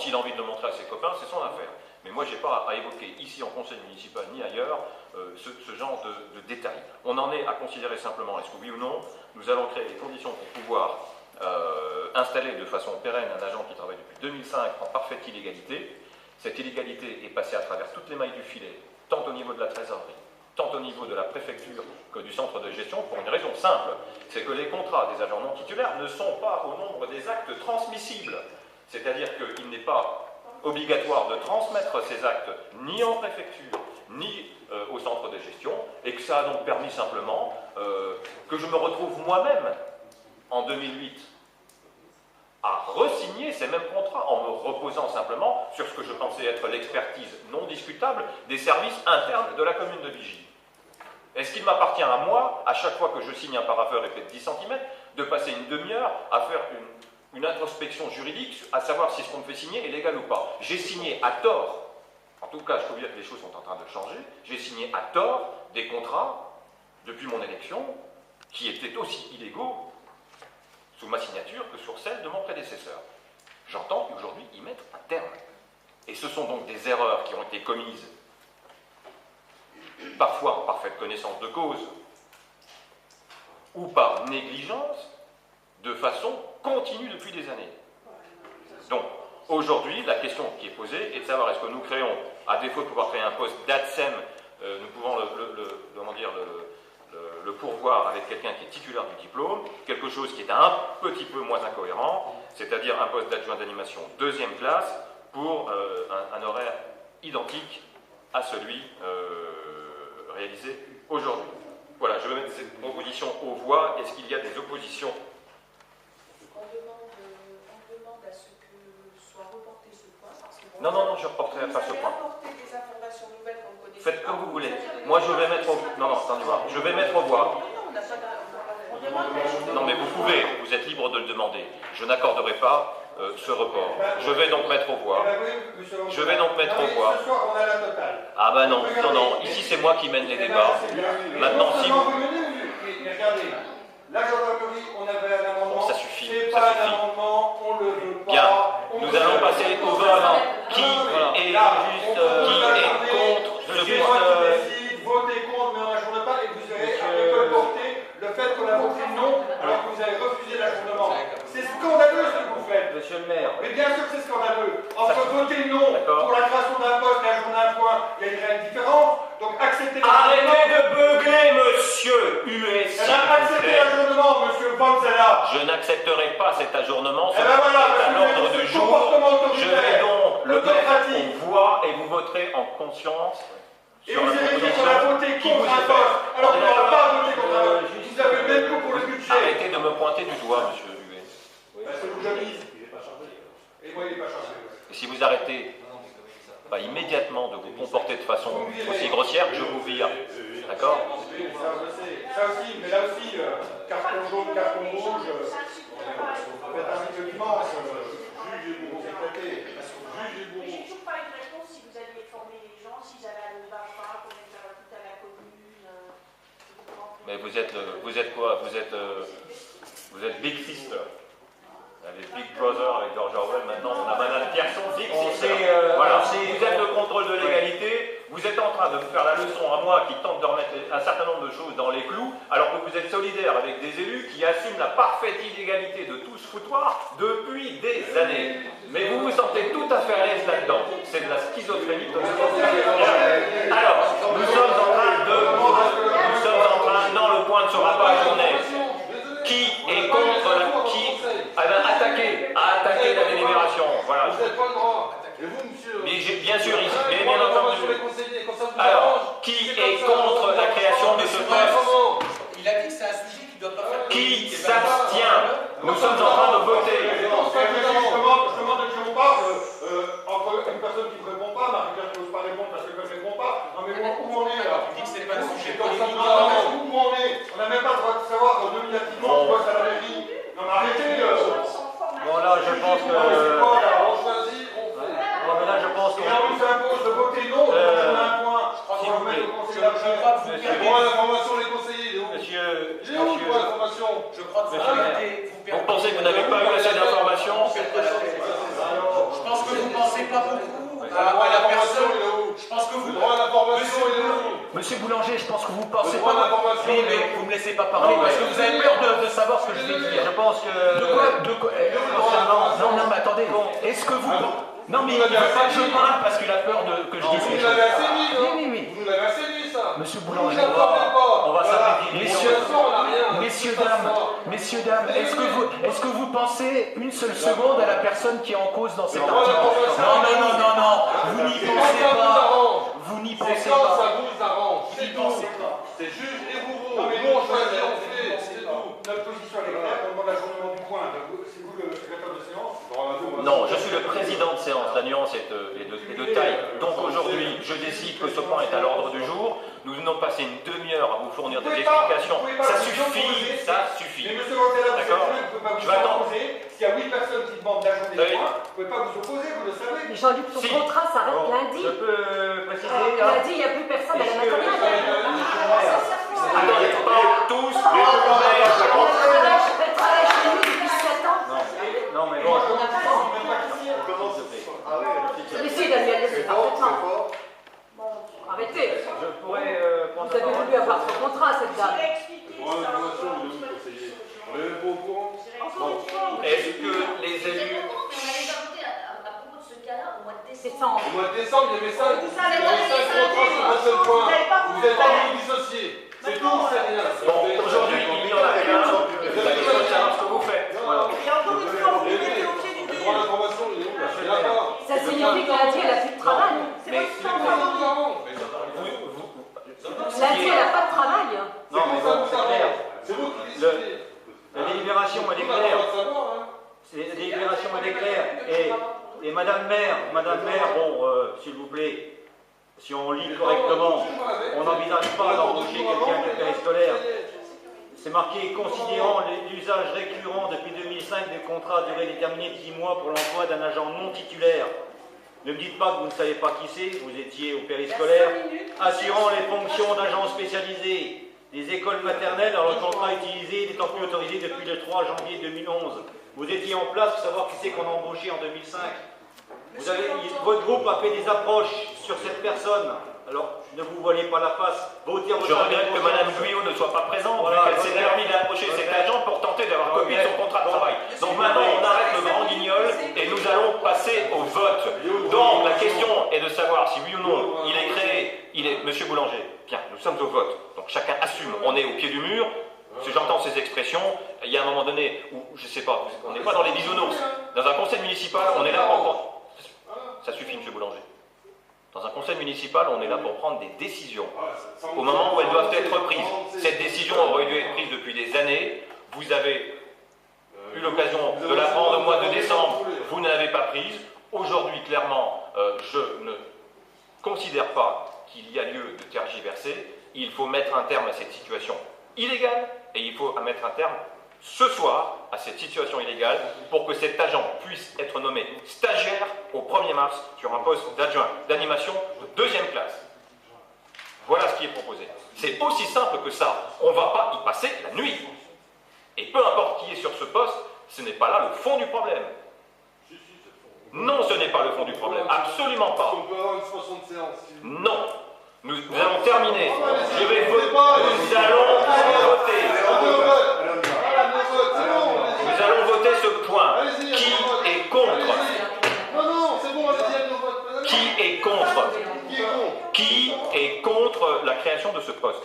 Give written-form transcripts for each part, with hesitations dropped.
s'il a envie de le montrer à ses copains, c'est son affaire. Mais moi, je n'ai pas à évoquer ici en conseil municipal ni ailleurs ce genre de détails. On en est à considérer simplement, est-ce que oui ou non, nous allons créer les conditions pour pouvoir installer de façon pérenne un agent qui travaille depuis 2005 en parfaite illégalité. Cette illégalité est passée à travers toutes les mailles du filet, tant au niveau de la trésorerie, tant au niveau de la préfecture que du centre de gestion, pour une raison simple, c'est que les contrats des agents non titulaires ne sont pas au nombre des actes transmissibles. C'est-à-dire qu'il n'est pas obligatoire de transmettre ces actes ni en préfecture, ni au centre de gestion, et que ça a donc permis simplement que je me retrouve moi-même, en 2008, à re-signer ces mêmes contrats, en me reposant simplement sur ce que je pensais être l'expertise non discutable des services internes de la commune de Vigy. Est-ce qu'il m'appartient à moi, à chaque fois que je signe un parapheur épais de 10 cm, de passer une demi-heure à faire une introspection juridique, à savoir si ce qu'on me fait signer est légal ou pas? J'ai signé à tort, en tout cas je peux vous dire que les choses sont en train de changer, j'ai signé à tort des contrats, depuis mon élection, qui étaient aussi illégaux sous ma signature que sur celle de mon prédécesseur. J'entends aujourd'hui y mettre un terme. Et ce sont donc des erreurs qui ont été commises, parfois en parfaite connaissance de cause, ou par négligence, de façon continue depuis des années. Donc, aujourd'hui, la question qui est posée est de savoir est-ce que nous créons, à défaut de pouvoir créer un poste d'ADSEM, nous pouvons le pourvoir avec quelqu'un qui est titulaire du diplôme, quelque chose qui est un petit peu moins incohérent, c'est-à-dire un poste d'adjoint d'animation deuxième classe pour un horaire identique à celui réalisé aujourd'hui. Voilà, je vais mettre cette proposition aux voix. Est-ce qu'il y a des oppositions? On demande à ce que soit reporté ce point. Parce que Non, je ne reporterai pas ce point. apporter des informations nouvelles qu'on ne connaît pas. Faites comme vous voulez. Moi, je vais mettre au... Non, attendez voir. Je vais mettre aux voix. Non, mais vous pouvez. Vous êtes libre de le demander. Je n'accorderai pas ce report. Je vais donc mettre aux voix. Je vais donc mettre aux voix. Ce soir, on a la totale. Ah ben non. Ici, c'est moi qui mène les débats. Maintenant, si vous... Regardez, la gendarmerie, on avait un amendement. Bon, ça suffit. C'est Ça pas suffit. un amendement, on le veut pas. Bien. Nous allons passer au vote. Qui est contre? C'est moi qui décide, votez contre, mais on n'ajourne pas, et vous verrez, avec le porté, le fait qu'on a voté non, alors que vous avez refusé l'ajournement. C'est scandaleux ce que vous faites. Monsieur le maire. Mais bien sûr que c'est scandaleux. Entre voter non pour la création d'un poste et ajourner un point, il y a une réelle différence. Donc acceptez l'ajournement. Arrêtez de beugler, monsieur US. Acceptez l'ajournement, monsieur Bonzella. Je n'accepterai pas cet ajournement. Eh ben voilà, c'est à l'ordre du jour. Je vais donc le mettre aux voix et vous voterez en conscience. Et vous avez dit qu'on a voté contre un poste, alors qu'on n'a pas voté contre un poste. Vous avez le même coup pour le budget. Arrêtez de me pointer du doigt, monsieur US. C'est vous jamise. Il n'est pas chargé. Et moi, il n'est pas chargé. Et si vous arrêtez pas immédiatement de vous comporter de façon aussi grossière, je vous vire. D'accord? Ça aussi, mais là aussi, carton jaune, carton rouge. Faites un petit dimanche. Juge et bourreau. Juge et bourreau. J'ai toujours pas eu de réponse si vous alliez former les gens, s'ils allaient aller au BAFA, combien ça va coûter à la commune. Mais vous êtes quoi? Vous êtes Big Sister. Les Big Brother avec George Orwell, maintenant on a Madame Pierson, Big Sister. Voilà, vous êtes le contrôle de l'égalité, vous êtes en train de me faire la leçon à moi qui tente de remettre un certain nombre de choses dans les clous, alors que vous êtes solidaire avec des élus qui assument la parfaite illégalité de tout ce foutoir depuis des années. Mais vous vous sentez tout à fait à l'aise là-dedans. C'est de la schizophrénie totale. Alors, nous sommes en train, non, le point ne sera pas ajourné. Qui est contre attaquer la délibération. Voilà. Vous n'avez pas le droit. Et vous, monsieur? Mais bien sûr, bien entendu. Alors, qui est contre la création de ce poste? Il a dit que c'est un sujet qui ne doit pas faire... Qui s'abstient? Nous sommes en train de voter. Je demande que je vous parle entre une personne qui ne répond pas, Marie-Claire qui n'ose pas répondre parce qu'elle ne répond pas. Non mais où on est là? Il dit que c'est pas un sujet Comme ça, politique. où on est? On n'a même pas le droit de savoir nominativement qui bosse à la mairie. Non mais arrêtez. Bon là, je pense que... On choisit, on fait. Bon, mais là, je pense Et on nous impose de voter non, on a un point. S'il vous plaît. Pour l'information, les conseillers. Monsieur, Il est où pour l'information? Je crois que vous pensez que vous n'avez pas eu assez d'informations? Je pense que vous pas beaucoup Le à droit à la l'information, personne. il est où? Je pense que Le vous... droit à l'information, il est où? Monsieur Boulanger, je pense que vous pensez Le droit à pas. l'information, Oui, il est mais où? vous me laissez pas parler parce que vous avez peur de savoir ce que je vais dire. Je pense que... Concernant. Non, non, mais attendez. Est-ce que vous. Non, mais il ne veut pas que je parle parce qu'il a peur que je dise Vous quelque nous chose. l'avez assez dit, non? Oui. Vous nous l'avez assez dit, ça. Monsieur Vous Boulanger, nous informez pas. on va s'arrêter. Messieurs, dames, est-ce que vous pensez une seule seconde à la personne qui est en cause dans cet Le droit à article? l'information. Non, vous n'y C'est quand pensez ça vous pas. arrange. Vous n'y C'est pensez quand pas. ça vous arrange. Vous C'est n'y tout. pensez pas. C'est juge et bourreau. Non, mais Nous, on choisit, on fait. C'est tout. Notre position est claire, on demande l'ajournement du point. C'est vous le secrétaire de séance? Non, je suis le président de séance. La nuance est de taille. Donc aujourd'hui, je décide que ce point est à l'ordre du jour. Nous venons de passer une demi-heure à vous fournir des explications. Ça suffit, ça suffit. Mais monsieur Gonzalez, D'accord. vous ne pouvez pas Je vous vais attendre. opposer. S'il y a 8 personnes qui demandent d'ajourner Oui. le point, vous ne pouvez pas vous opposer, vous le savez. Mais Jean-Luc, ton Si. contrat s'arrête Bon, lundi. je peux préciser. Lundi, il n'y a plus personne à la maternelle. Attendez, pas tous, Je travaille chez nous depuis 7 ans. Non, mais bon. Mais si, Daniel, c'est parfaitement. Arrêtez. Je pourrais prendre Vous la avez parole. voulu avoir son contrat, cette dame. On est même pas au courant. Est-ce que les élus... Décembre. Au mois de décembre, il y avait 5 Vous savez pas contrats les sur un seul vous point. n'avez pas Vous voulu êtes pas faire. voulu dissocier. C'est tout, c'est rien. Bon, aujourd'hui, il y en a qu'un. La question est de savoir ce que vous faites. Voilà. Et encore une fois, vous mettez au pied du Le mur. droit à l'information, il est où là? Il est là pas. Ça signifie que lundi, elle n'a plus de travail. C'est Mais- votre C'est temps, comme ça pardon. vous arrange. Lundi, elle n'a pas de travail. Non, mais bon, c'est clair. C'est vous qui décidez. La délibération, elle est Vous n'avez claire. pas le droit de savoir, hein. La délibération, elle est claire. Et Madame Maire, bon, s'il vous plaît, si on lit correctement, on n'envisage pas d'embaucher quelqu'un de périscolaire. C'est marqué considérant l'usage récurrent depuis 2005 des contrats à durée déterminée de 10 mois pour l'emploi d'un agent non titulaire. Ne me dites pas que vous ne savez pas qui c'est, vous étiez au périscolaire, assurant les fonctions d'agents spécialisés des écoles maternelles dans le contrat utilisé n'étant plus autorisé depuis le 3 janvier 2011. Vous étiez en place pour savoir qui c'est qu'on a embauché en 2005. Votre groupe a fait des approches sur cette personne. Alors, ne vous voilez pas la face. Votez en votre Je regrette que conscience. Mme Guyot ne soit pas présente, Voilà, vu qu'elle s'est regrette. permis d'approcher cet agent pour tenter d'avoir copie de son contrat de travail. Donc maintenant, on arrête le grand guignol et nous allons passer au vote. Donc la question est de savoir si oui ou non il est créé, Monsieur Boulanger, bien, nous sommes au vote. Donc chacun assume, on est au pied du mur. Si j'entends ces expressions, il y a un moment donné où, je ne sais pas, on n'est pas dans les bisounours. Dans un conseil municipal, on est là pour... Ça suffit, Monsieur Boulanger. Dans un conseil municipal, on est là pour prendre des décisions. Au moment où elles doivent être prises. Cette décision aurait dû être prise depuis des années. Vous avez eu l'occasion de la prendre au mois de décembre. Vous ne l'avez pas prise. Aujourd'hui, clairement, je ne considère pas qu'il y a lieu de tergiverser. Il faut mettre un terme à cette situation illégale et il faut mettre un terme ce soir à cette situation illégale pour que cet agent puisse être nommé stagiaire au 1er mars sur un poste d'adjoint d'animation de 2e classe. Voilà ce qui est proposé. C'est aussi simple que ça. On ne va pas y passer la nuit. Et peu importe qui est sur ce poste, ce n'est pas là le fond du problème. Non, ce n'est pas le fond du problème. Absolument pas. On peut avoir une suspension de séance. Non. Nous allons terminer. Je vais voter. Nous allons voter. Nous allons voter ce point. Qui est contre? Non, c'est bon, allez-y, nous vote. Qui est contre? Qui est contre? Qui est contre la création de ce poste?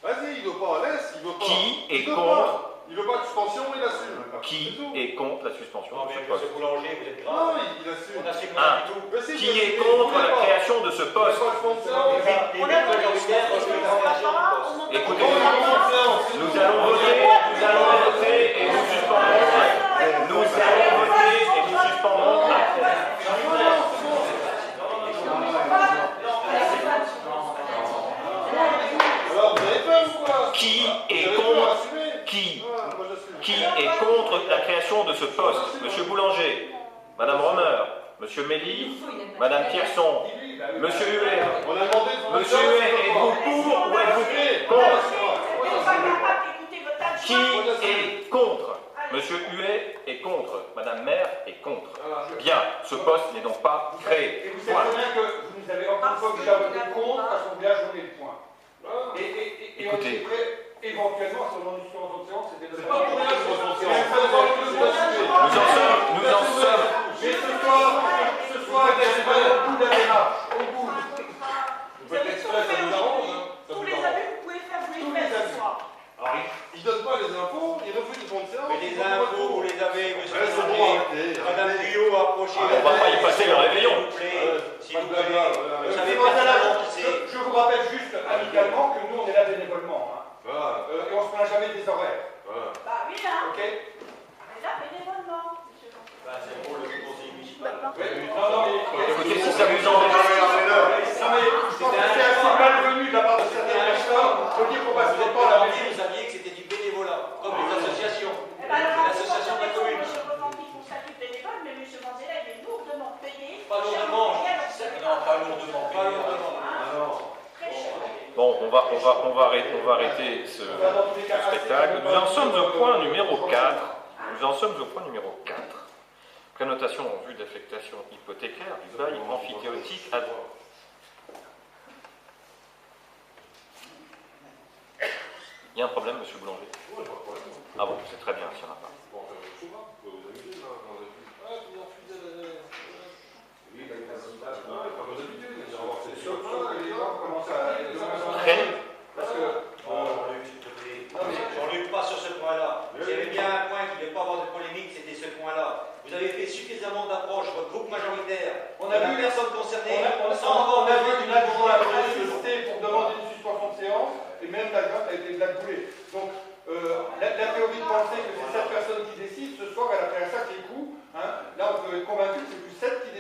Vas-y, il veut pas, laisse, il veut pas. Qui est Il veut contre? pas. Il veut pas de suspension, il assume. Qui est contre la suspension Non, de mais ce poste? M. Boulanger, vous êtes Non, grave. il assume. On assume Un. rien du tout. Mais si, Qui il est assume, contre il la veut pas. création de ce Il veut poste? pas de suspension. On a voté sur la Écoutez, nous allons voter et nous suspendrons. Nous allons voter et nous suspendrons après. Alors, vous avez peur ou quoi? Qui est Vous avez peur, contre? assumez. Qui? Ouais, moi j'assume. Qui est contre la création de ce poste? Monsieur Boulanger, Madame Romer, Monsieur Méli, Madame Pierson, Monsieur Huet. On a demandé de Monsieur Huet, êtes-vous pour ou êtes-vous contre? Qui est contre? Monsieur Huet est contre. Madame Maire est contre. Voilà. Bien. Bien, ce poste n'est donc pas créé. Et vous savez Point. très bien que vous nous avez encore une fois déjà voté contre parce qu'on voulait ajourner le point. Et on Écoutez. était prêt éventuellement à ce moment d'une suspension de séance, c'était C'est pas pour rien que je pense Nous en sommes, Mais ce soir, il y a au bout de la démarche, au bout. Vous faites exprès, ça nous arrange. Hein. Ça Tous nous les arrange. abus, vous pouvez faire, vous Tous les les faire ce abus. soir. Alors, ils donnent pas les infos, ils refusent de prendre séance. Mais les infos, vous les avez, monsieur Ouais, c'est bon, Boulanger. arrêtez. Madame Guyot a approché. On va pas y passer le réveillon. S'il vous plaît, s'il vous plaît. Vous savez Dans ce cas-là, pertinemment qui c'est. je vous rappelle juste amicalement que nous, on est là bénévolement. Hein. Voilà, Et on se plaint jamais des horaires. voilà. Bah oui, hein. Ok? On est là bénévolement, monsieur François. Bah, c'est pour le conseil municipal. Non, mais. Écoutez, si ça vous embête. Non, mais je pense que c'est assez malvenu de la part de certaines personnes de dire qu'on passe le temps à la mairie. Vous saviez que c'était du bénévolat, comme les associations. Eh ben, alors, L'association de la commune. monsieur Revendy font statut bénévole, mais monsieur Manzella, il est lourdement payé. Pas lourdement. Non, pas lourdement. Pas lourdement. Très cher. Bon, on va arrêter ce spectacle. Nous en sommes au point numéro 4. Nous en sommes au point numéro 4. Prénotation en vue d'affectation hypothécaire du bail amphithéotique à Il y a un problème, monsieur Boulanger? Ah bon, c'est très bien, s'il n'y en a pas. Sauf que les gens commencent à être de moins en moins. Très Parce que. Jean-Luc, s'il te plaît. Jean-Luc, pas sur ce point-là. S'il y avait bien un point qui ne devait pas avoir de polémique, c'était ce point-là. Vous avez fait suffisamment d'approches, votre groupe majoritaire. On a la vu- personne concernée. On sans a vu une adjointe a été sollicitée pour demander une suspension de séance, et même l'adjointe a été blackboulée. Donc, la théorie de penser que c'est cette personne qui décide, ce soir, elle a fait un sacré coup. Hein. Là, on peut être convaincu que c'est plus celle qui